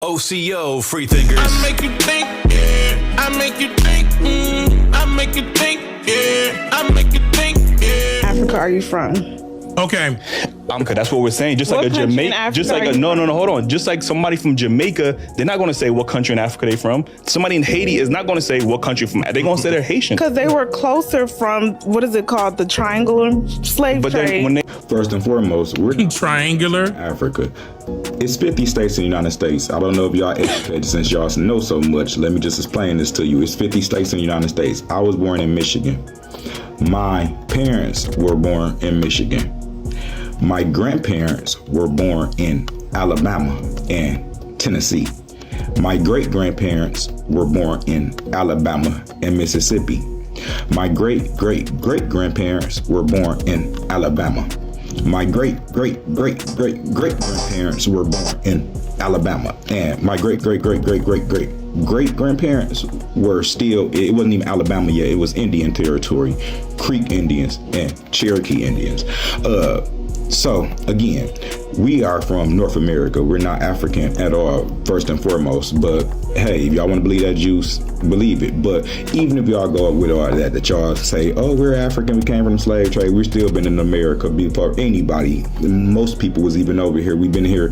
OCO, free thinkers. I make you think, yeah. I make you think, I make you think, yeah. I make you think, yeah. Africa are you from? Okay. That's what we're saying. Just What like a country in Jamaica, Africa just like are a you no, from? hold on. Just like somebody from Jamaica, they're not going to say what country in Africa they from. Somebody in Haiti is not going to say what country from. They're going to say they're Haitian. Because they were closer from, what is it called, the triangular slave But trade. then when they First and foremost, we're not Triangular. Africa. It's 50 states in the United States. I don't know if y'all educated since y'all know so much. Let me just explain this to you. It's 50 states in the United States. I was born in Michigan. My parents were born in Michigan. My grandparents were born in Alabama and Tennessee. My great-grandparents were born in Alabama and Mississippi. My great-great-great-grandparents were born in Alabama. My great-great-great-great-great-grandparents were born in Alabama. And my great-great-great-great-great-great-grandparents were still, it wasn't even Alabama yet, it was Indian territory, Creek Indians and Cherokee Indians. So again, we are from North America. We're not African at all, first and foremost. But hey, if y'all want to believe that juice, believe it. But even if y'all go up with all that y'all say, oh, we're African, we came from the slave trade, we've still been in America before anybody. Most people was even over here. We've been here.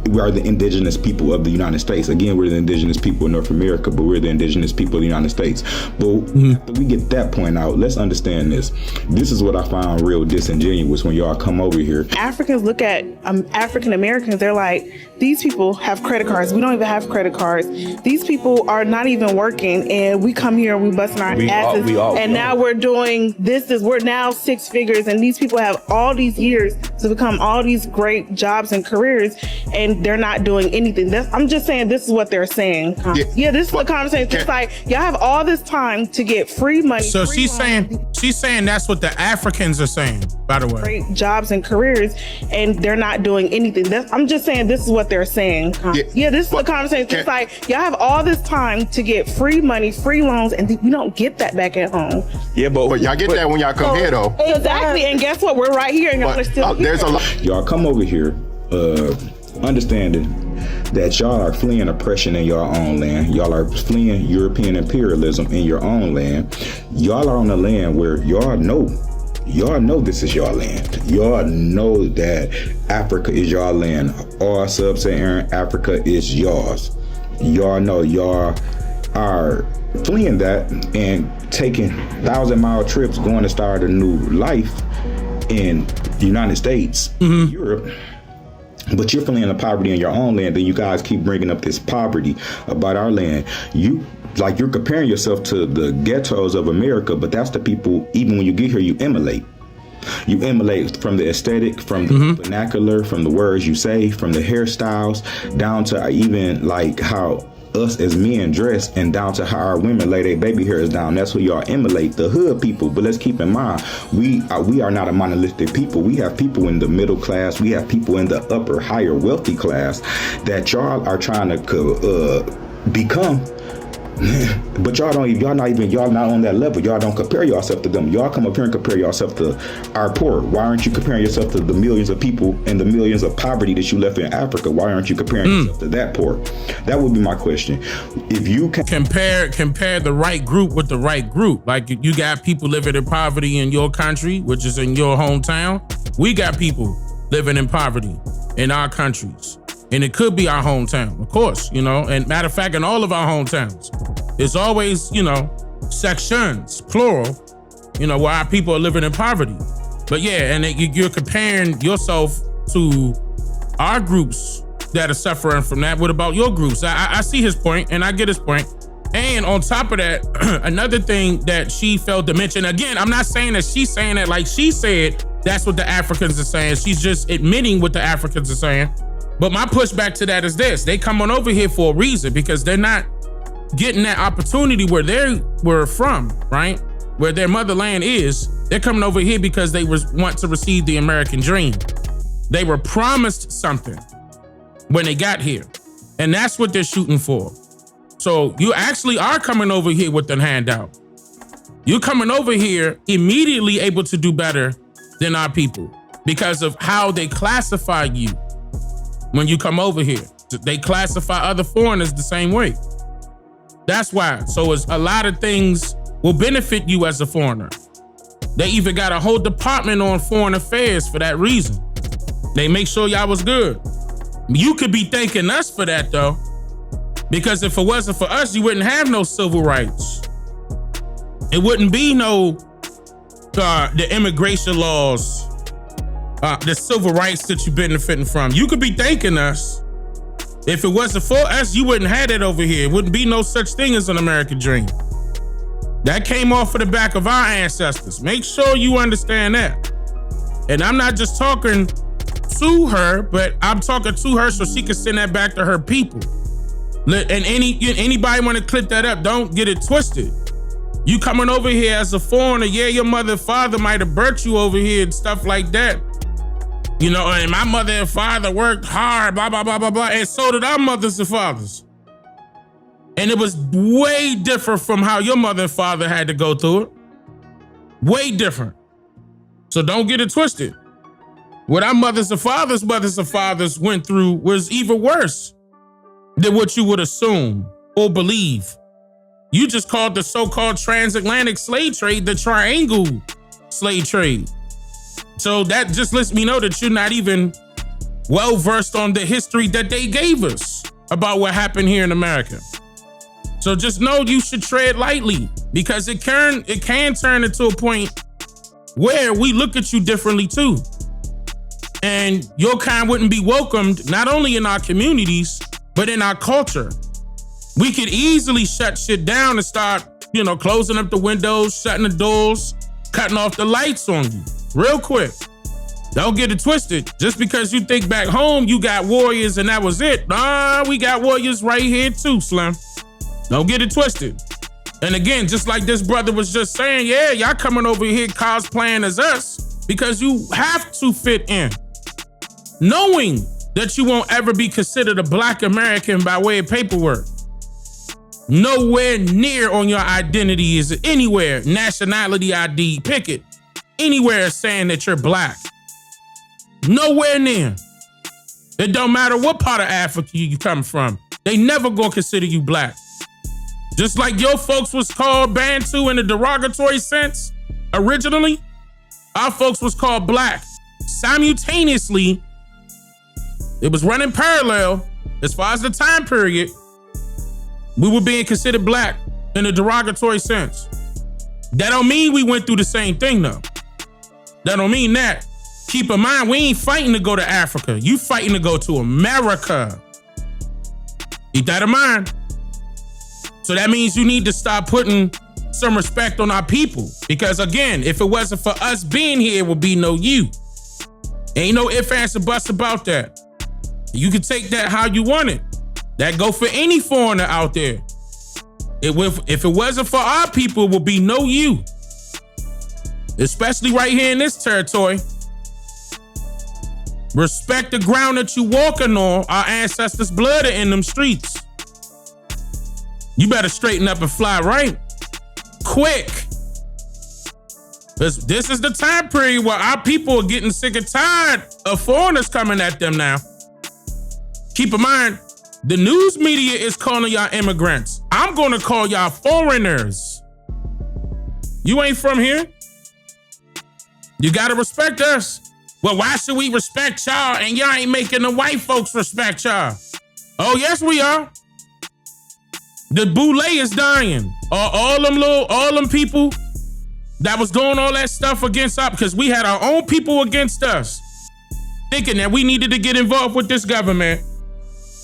We are the indigenous people of the United States. Again, we're the indigenous people of North America, but we're the indigenous people of the United States. But after we get that point out, let's understand this. This is what I found real disingenuous when y'all come over here. Africans look at African Americans, they're like, these people have credit cards. We don't even have credit cards. These people are not even working, and we come here and we busting our asses. And now we're doing we're now six figures, and these people have all these years to become all these great jobs and careers, and they're not doing anything. I'm just saying this is what they're saying. Yeah, this is the conversation. It's like, y'all have all this time to get free money. So free she's saying that's what the Africans are saying, by the way. great jobs and careers, and they're not doing anything. I'm just saying this is what they're saying. Yeah, this is the conversation. It's like, y'all have all this time to get free money, free loans, and we don't get that back at home. Yeah, but y'all get that when y'all come here, though. Exactly, and guess what? We're right here, and y'all are still here. There's a lot. Y'all come over here, understanding that y'all are fleeing oppression in your own land. Y'all are fleeing European imperialism in your own land. Y'all are on a land where y'all know this is your land. Y'all know that Africa is your land. All sub-Saharan Africa is yours. Y'all know y'all are fleeing that and taking 1,000-mile trips going to start a new life in the United States, Europe. But you're fleeing the poverty in your own land, and you guys keep bringing up this poverty about our land. You're comparing yourself to the ghettos of America, but that's the people, even when you get here, you emulate. You emulate from the aesthetic, from the vernacular, from the words you say, from the hairstyles, down to even like how us as men dress, and down to how our women lay their baby hairs down. That's who y'all emulate, the hood people. But let's keep in mind, we are not a monolithic people. We have people in the middle class. We have people in the upper, higher, wealthy class that y'all are trying to become. But y'all not on that level. Y'all don't compare yourself to them. Y'all come up here and compare yourself to our poor. Why aren't you comparing yourself to the millions of people and the millions of poverty that you left in Africa? Why aren't you comparing yourself to that poor? That would be my question. If you can compare the right group with the right group, like you got people living in poverty in your country, which is in your hometown. We got people living in poverty in our countries. And it could be our hometown, of course, and matter of fact, in all of our hometowns, there's always, sections, plural, where our people are living in poverty. But yeah, and you're comparing yourself to our groups that are suffering from that. What about your groups? I see his point, and I get his point. And on top of that, another thing that she failed to mention, again, I'm not saying that she's saying that like she said, that's what the Africans are saying. She's just admitting what the Africans are saying. But my pushback to that is this: they come on over here for a reason, because they're not getting that opportunity where they were from, right? Where their motherland is. They're coming over here because they want to receive the American dream. They were promised something when they got here, and that's what they're shooting for. So you actually are coming over here with a handout. You're coming over here immediately able to do better than our people because of how they classify you when you come over here. They classify other foreigners the same way. That's why. So it's a lot of things will benefit you as a foreigner. They even got a whole department on foreign affairs for that reason. They make sure y'all was good. You could be thanking us for that though, because if it wasn't for us, you wouldn't have no civil rights. It wouldn't be no the immigration laws, the civil rights that you're benefiting from. You could be thanking us. If it wasn't for us, you wouldn't have it over here. It wouldn't be no such thing as an American dream. That came off of the back of our ancestors. Make sure you understand that. And I'm not just talking to her, but I'm talking to her so she can send that back to her people. And anybody want to clip that up, don't get it twisted. You coming over here as a foreigner, yeah, your mother and father might have birthed you over here and stuff like that. You know, and my mother and father worked hard, blah, blah, blah, blah, blah. And so did our mothers and fathers. And it was way different from how your mother and father had to go through it. Way different. So don't get it twisted. What our mothers and fathers went through was even worse than what you would assume or believe. You just called the so-called transatlantic slave trade the triangle slave trade. So that just lets me know that you're not even well-versed on the history that they gave us about what happened here in America. So just know you should tread lightly, because it can turn into a point where we look at you differently too. And your kind wouldn't be welcomed not only in our communities, but in our culture. We could easily shut shit down and start, closing up the windows, shutting the doors, cutting off the lights on you real quick. Don't get it twisted. Just because you think back home, you got warriors and that was it. Nah, we got warriors right here too, Slim. Don't get it twisted. And again, just like this brother was just saying, yeah, y'all coming over here cosplaying as us because you have to fit in. Knowing that you won't ever be considered a Black American by way of paperwork. Nowhere near on your identity is it anywhere, nationality ID, pick it, anywhere saying that you're Black. Nowhere near. It don't matter what part of Africa you come from. They never gonna consider you Black. Just like your folks was called Bantu in a derogatory sense, originally, our folks was called Black. Simultaneously, it was running parallel as far as the time period. We were being considered Black in a derogatory sense. That don't mean we went through the same thing though. That don't mean that. Keep in mind, we ain't fighting to go to Africa. You fighting to go to America. Keep that in mind. So that means you need to start putting some respect on our people. Because again, if it wasn't for us being here, it would be no you. Ain't no ifs, ands, or buts about that. You can take that how you want it. That go for any foreigner out there. If it wasn't for our people, it would be no you. Especially right here in this territory. Respect the ground that you walking on. Our ancestors' blood are in them streets. You better straighten up and fly right. Quick. This is the time period where our people are getting sick and tired of foreigners coming at them now. Keep in mind, the news media is calling y'all immigrants. I'm gonna call y'all foreigners. You ain't from here. You gotta respect us. Well, why should we respect y'all and y'all ain't making the white folks respect y'all? Oh, yes, we are. The Boule is dying. All them people that was doing all that stuff against us, because we had our own people against us, thinking that we needed to get involved with this government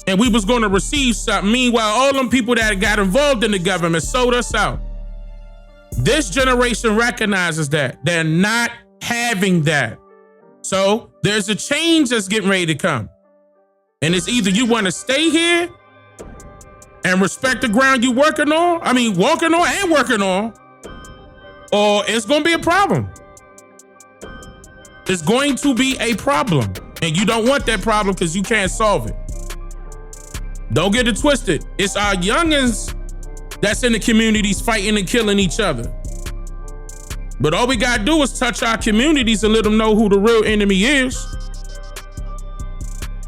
and we was going to receive something. Meanwhile, all them people that got involved in the government sold us out. This generation recognizes that. They're not having that. So there's a change that's getting ready to come. And it's either you want to stay here and respect the ground you walking on and working on, or it's going to be a problem. It's going to be a problem. And you don't want that problem because you can't solve it. Don't get it twisted. It's our youngins that's in the communities fighting and killing each other. But all we got to do is touch our communities and let them know who the real enemy is.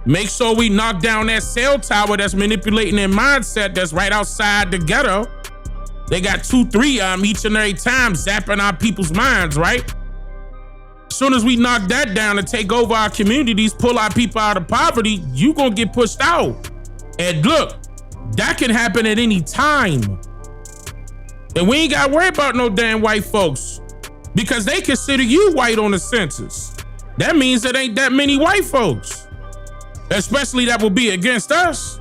Make sure we knock down that cell tower that's manipulating their mindset that's right outside the ghetto. They got 2-3 of them each and every time zapping our people's minds, right? As soon as we knock that down and take over our communities, pull our people out of poverty, you gonna get pushed out. And look, that can happen at any time. And we ain't gotta worry about no damn white folks because they consider you white on the census. That means that ain't that many white folks. Especially that will be against us.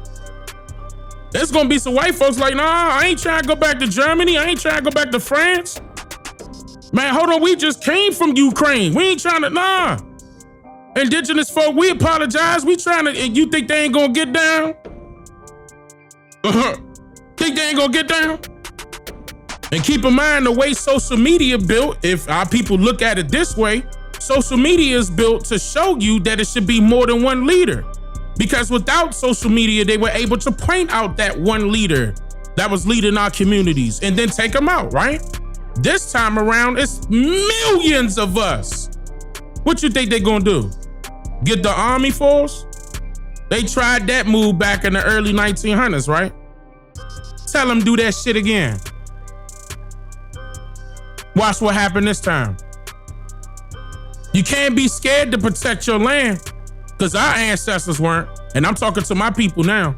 There's gonna be some white folks like, nah, I ain't trying to go back to Germany. I ain't trying to go back to France. Man, hold on, we just came from Ukraine. We ain't trying to, nah. Indigenous folk, we apologize. We trying to, and you think they ain't gonna get down? Think they ain't gonna get down? And keep in mind the way social media built, if our people look at it this way, social media is built to show you that it should be more than one leader. Because without social media, they were able to point out that one leader that was leading our communities and then take them out, right? This time around, it's millions of us. What you think they gonna do? Get the army force? They tried that move back in the early 1900s, right? Tell them do that shit again. Watch what happened this time. You can't be scared to protect your land because our ancestors weren't. And I'm talking to my people now.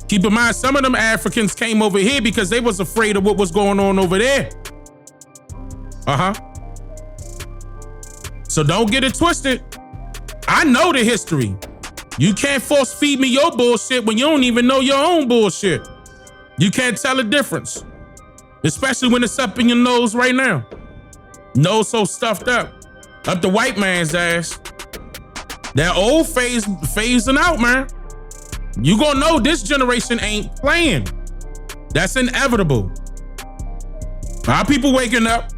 Keep in mind, some of them Africans came over here because they was afraid of what was going on over there. So don't get it twisted. I know the history. You can't force feed me your bullshit when you don't even know your own bullshit. You can't tell the difference, especially when it's up in your nose right now. Nose so stuffed up the white man's ass. That old phase phasing out, man. You gonna know this generation ain't playing. That's inevitable. Our people waking up.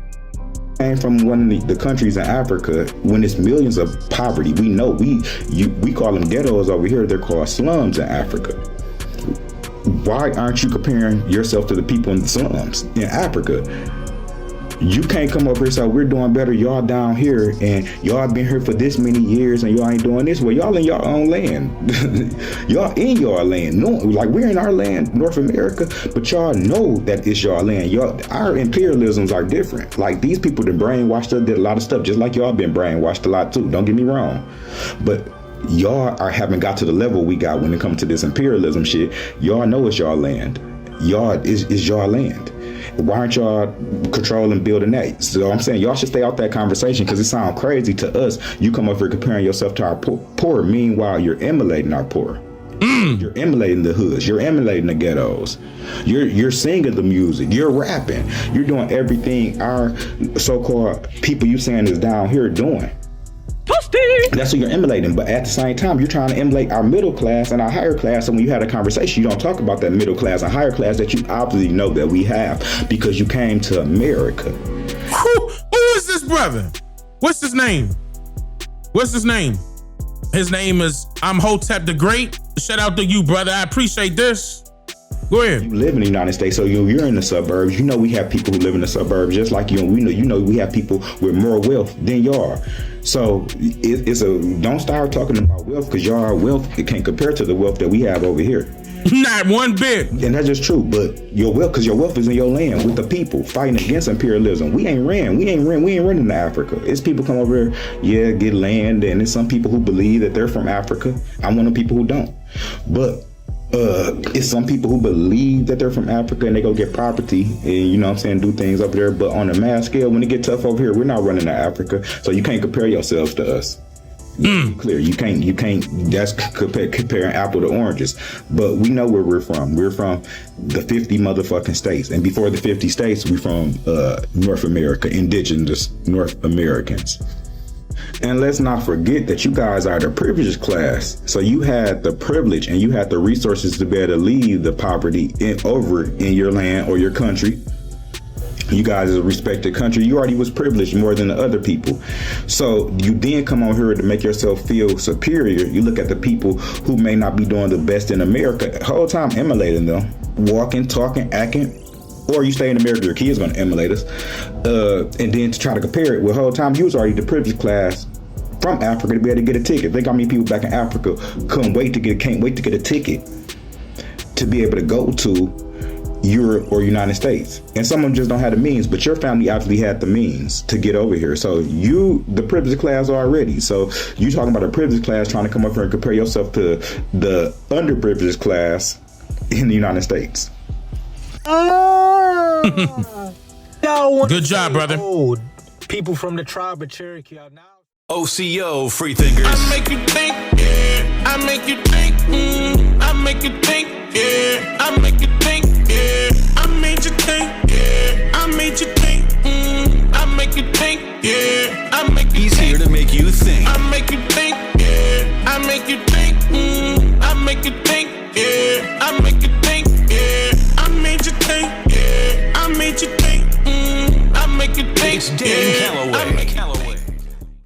Came from one of the countries in Africa when it's millions of poverty. We know we call them ghettos over here. They're called slums in Africa. Why aren't you comparing yourself to the people in the slums in Africa? You can't come over here and say we're doing better, y'all down here, and y'all been here for this many years and y'all ain't doing this. Well, y'all in your own land. Y'all in your land. No, like we're in our land, North America, but y'all know that it's your land. Our imperialisms are different. Like these people that brainwashed us did a lot of stuff, just like y'all been brainwashed a lot too. Don't get me wrong. But y'all haven't got to the level we got when it comes to this imperialism shit. Y'all know it's your land. Y'all is your land. Why aren't y'all controlling building that? So I'm saying y'all should stay out that conversation because it sounds crazy to us. You come up here comparing yourself to our poor. Meanwhile, you're emulating our poor. You're emulating the hoods. You're emulating the ghettos. You're singing the music. You're rapping. You're doing everything our so-called people you saying is down here doing. That's what you're emulating, but at the same time, you're trying to emulate our middle class and our higher class. And when you had a conversation, you don't talk about that middle class and higher class that you obviously know that we have because you came to America. Who is this brother? What's his name? His name is Hotep the Great. Shout out to you, brother. I appreciate this. Go ahead. You live in the United States, so you're in the suburbs. You know we have people who live in the suburbs just like you, and we know we have people with more wealth than y'all are. So don't start talking about wealth because y'all wealth it can't compare to the wealth that we have over here. Not one bit. And that's just true. But your wealth is in your land with the people fighting against imperialism. We ain't running to Africa. It's people come over here, get land, and there's some people who believe that they're from Africa. I'm one of the people who don't. But it's some people who believe that they're from Africa and they go get property and do things over there. But on a mass scale, when it get tough over here, we're not running to Africa. So you can't compare yourselves to us. Clear. You can't. That's comparing apple to oranges. But we know where we're from. We're from the 50 motherfucking states. And before the 50 states, we from North America, indigenous North Americans. And let's not forget that you guys are the privileged class. So you had the privilege and you had the resources to be able to leave the poverty over in your land or your country. You guys is a respected country. You already was privileged more than the other people. So you then come on here to make yourself feel superior. You look at the people who may not be doing the best in America, the whole time emulating them, walking, talking, acting. Or you stay in America, your kid's gonna emulate us. And then to try to compare it, well, the whole time you was already the privileged class from Africa to be able to get a ticket. Think how many people back in Africa can't wait to get a ticket to be able to go to Europe or United States. And some of them just don't have the means, but your family actually had the means to get over here. So you, the privileged class already. So you talking about a privileged class trying to come up here and compare yourself to the underprivileged class in the United States. Good job, brother. People from the tribe of Cherokee are now OCO, free thinkers. I make you think.